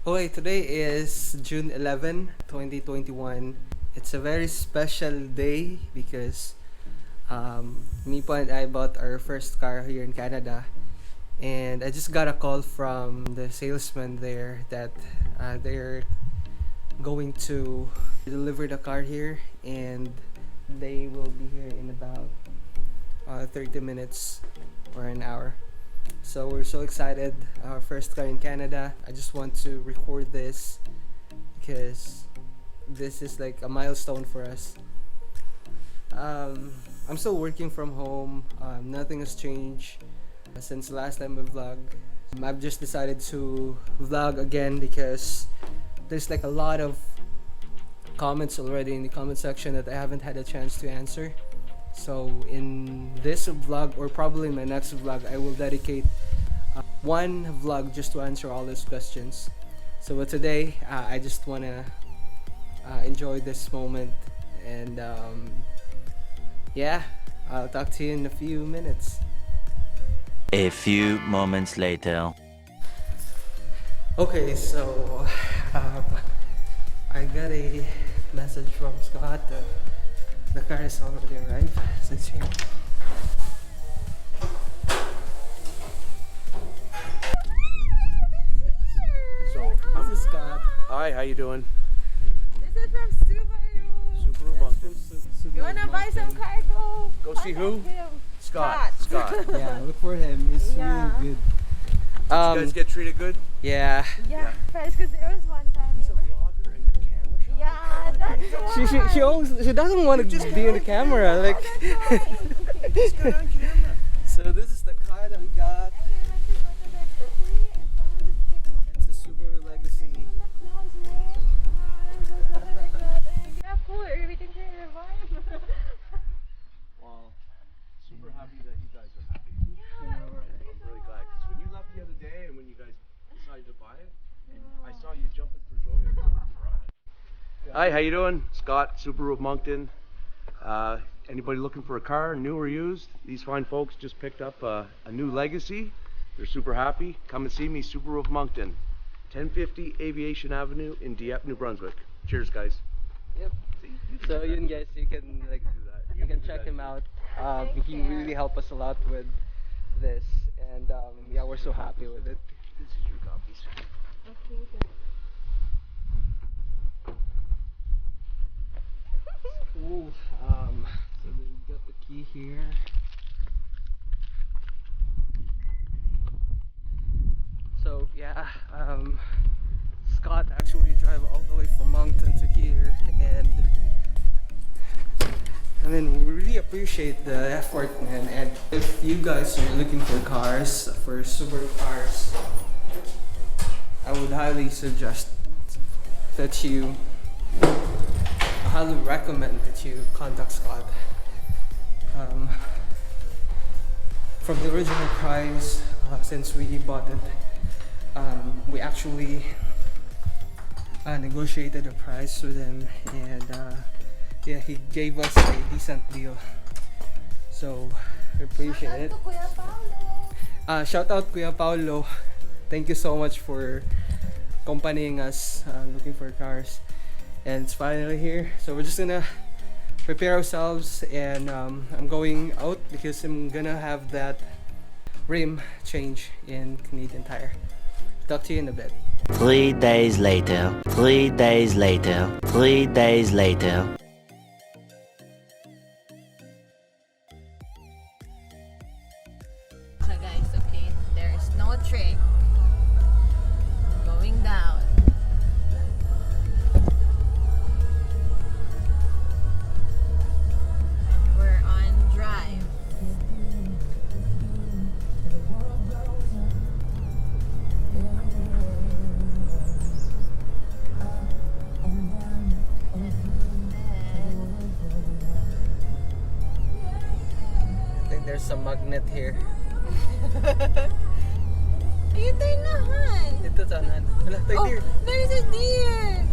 Okay, today is June 11, 2021. It's a very special day because Mipo and I bought our first car here in Canada. And I just got a call from the salesman there that they're going to deliver the car here, and they will be here in about 30 minutes or an hour. So we're so excited. Our first car in Canada. I just want to record this because this is like a milestone for us. I'm still working from home. Nothing has changed since the last time we vlogged. I've just decided to vlog again because there's like a lot of comments already in the comment section that I haven't had a chance to answer. So in this vlog, or probably my next vlog, I will dedicate one vlog just to answer all those questions. So today, I just want to enjoy this moment, and yeah, I'll talk to you in a few minutes. A few moments later. Okay, so I got a message from Scott. The car is already arrived. So it's here. So, This is Scott. hi, how you doing? This is from Subaru. Subaru Moncton. You wanna buy some cargo? Go see who? Contact him. Scott. Yeah, look for him. He's Yeah. really good. You guys get treated good? Yeah. Yeah, first, because there was one time. He's a vlogger and your camera shot? Yeah, that's She doesn't want to just be in the camera. Like. He's good on camera. So this is the car that we got. It's a Subaru Legacy. Yeah, cool. Everything for your vibe. Well, super happy that you guys are happy. Yeah. I'm really glad. Because when you left the other day and when you guys decided to buy it, and I saw you jumping for joy every time you brought it. Hi, how you doing? Scott, Subaru of Moncton. Anybody looking for a car, new or used? These fine folks just picked up a new Legacy. They're super happy. Come and see me, Subaru of Moncton, 1050 Aviation Avenue in Dieppe, New Brunswick. Cheers, guys. Yep. See, you can So do that. you guys, you can like do that. you can do check that. him out. Thank He you. really helped us a lot with this, and yeah, we're so happy with it. This is your copies. Ooh, so we got the key here. So yeah, Scott actually drive all the way from Moncton to here, and I mean, we really appreciate the effort, man. And if you guys are looking for cars, for Subaru cars, I would highly suggest that you, I highly recommend that you contact Scott. From the original price, since we bought it, we actually negotiated the price with him, and yeah, he gave us a decent deal. So we appreciate it. Shout out Kuya Paulo. Thank you so much for accompanying us looking for cars. And it's finally here. So we're just gonna prepare ourselves, and I'm going out because I'm gonna have that rim change in Canadian Tire. Talk to you in a bit. 3 days later. 3 days later. 3 days later. So guys, okay, there's no trick. Going down. We're on drive. I think there's some magnet here. Ayun tayo nahan. Ito tanan. Wala tayo Oh, deer. there's a deer.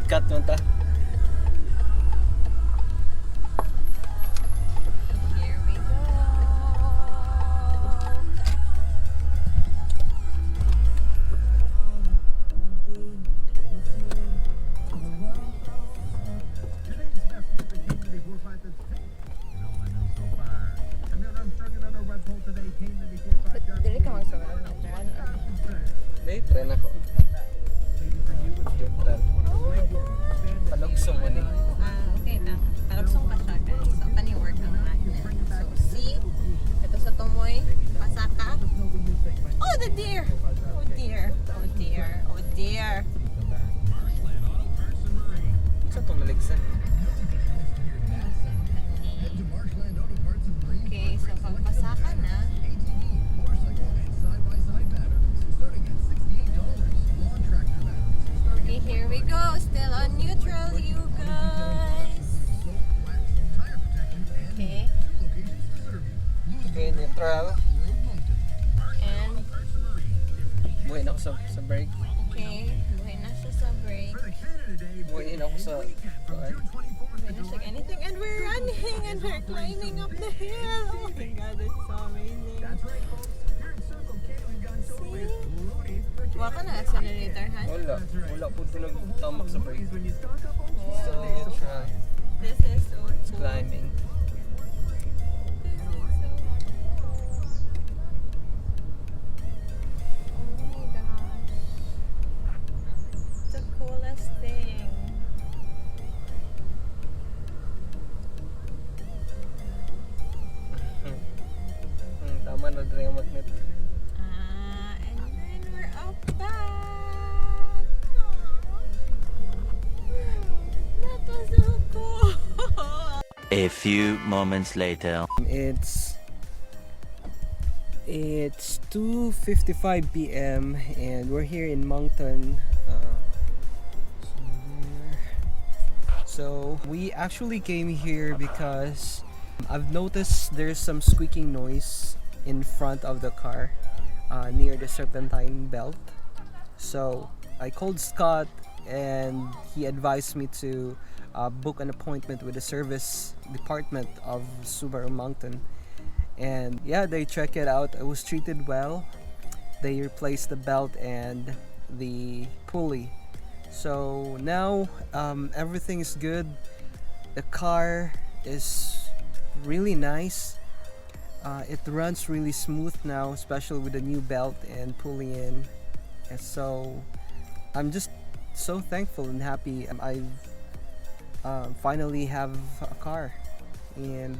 Cut mo ta. Here we go. Dili ka magsulat ng dyan. May tren ako. Palugsong mo ni. Okay na. Talugsong pa siya guys. So, pani-work ang magnet. So, see? Ito sa tumoy. Pasaka. Oh, the deer! Oh dear. Oh dear. Oh dear. Sa itong naligsan. Okay, so pag pasaka na, okay, here we go. Still on neutral, you guys. Okay. Okay, neutral. And, Buhay na ako sa brake. okay. Buhay na siya sa break. Buhay na ako sa... Buhay na siya anything. And we're running and we're climbing up the hill. Oh my God, this is so amazing. See? Wala ka na accelerator, ha? Wala. Wala po ito nagtamak sa brake. So, Oh, neutral. this is so It's cool. climbing. This is so cool. Oh my gosh. The coolest thing. Tama na rin ang magnet. And then we're up back. That was so cool. A few moments later. It's 2:55 p.m. and we're here in Moncton. So we actually came here because I've noticed there's some squeaking noise in front of the car near the serpentine belt. So I called Scott and he advised me to book an appointment with the service department of Subaru Moncton. And yeah, they check it out. I was treated well. They replaced the belt and the pulley. So now everything is good. The car is really nice. It runs really smooth now, especially with the new belt and pulley in. And so I'm just so thankful and happy. I've finally have a car, and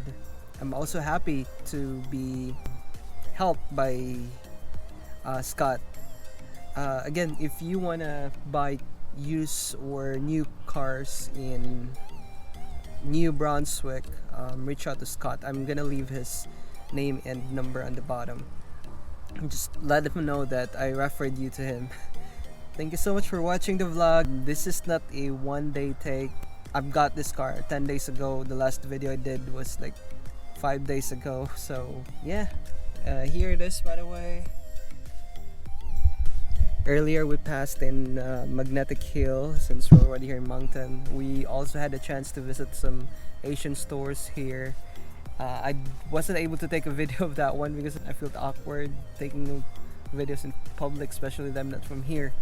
I'm also happy to be helped by Scott. Again, if you wanna buy used or new cars in New Brunswick, reach out to Scott. I'm gonna leave his name and number on the bottom. Just let him know that I referred you to him. Thank you so much for watching the vlog. This is not a one-day take. I've got this car 10 days ago. The last video I did was like 5 days ago. So yeah, here it is, by the way. Earlier we passed in Magnetic Hill. Since we're already here in Moncton, we also had a chance to visit some Asian stores here. I wasn't able to take a video of that one because I felt awkward taking videos in public, especially them not from here.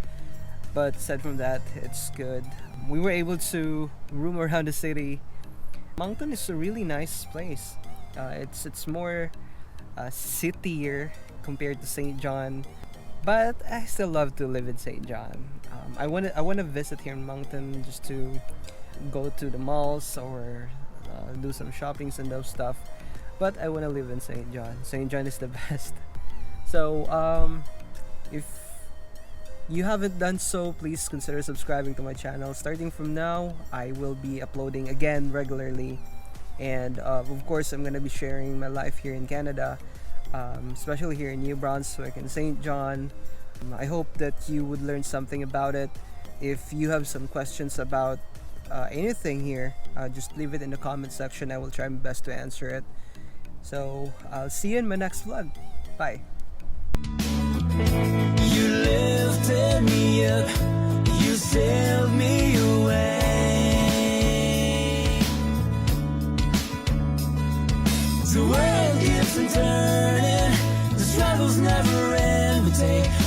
But aside from that, it's good. We were able to roam around the city. Moncton is a really nice place. It's more cityier compared to St. John. But I still love to live in St. John. I wanna visit here in Moncton just to go to the malls or do some shoppings and those stuff. But I wanna live in St. John. St. John is the best. So if you haven't done so, please consider subscribing to my channel. Starting from now, I will be uploading again regularly, and of course I'm gonna be sharing my life here in Canada. Especially here in New Brunswick and St. John. I hope that you would learn something about it. If you have some questions about anything here, just leave it in the comment section. I will try my best to answer it. So I'll see you in my next vlog. Bye. You lifted me up, you sailed me away. The world keeps on turning, the struggles never end. We take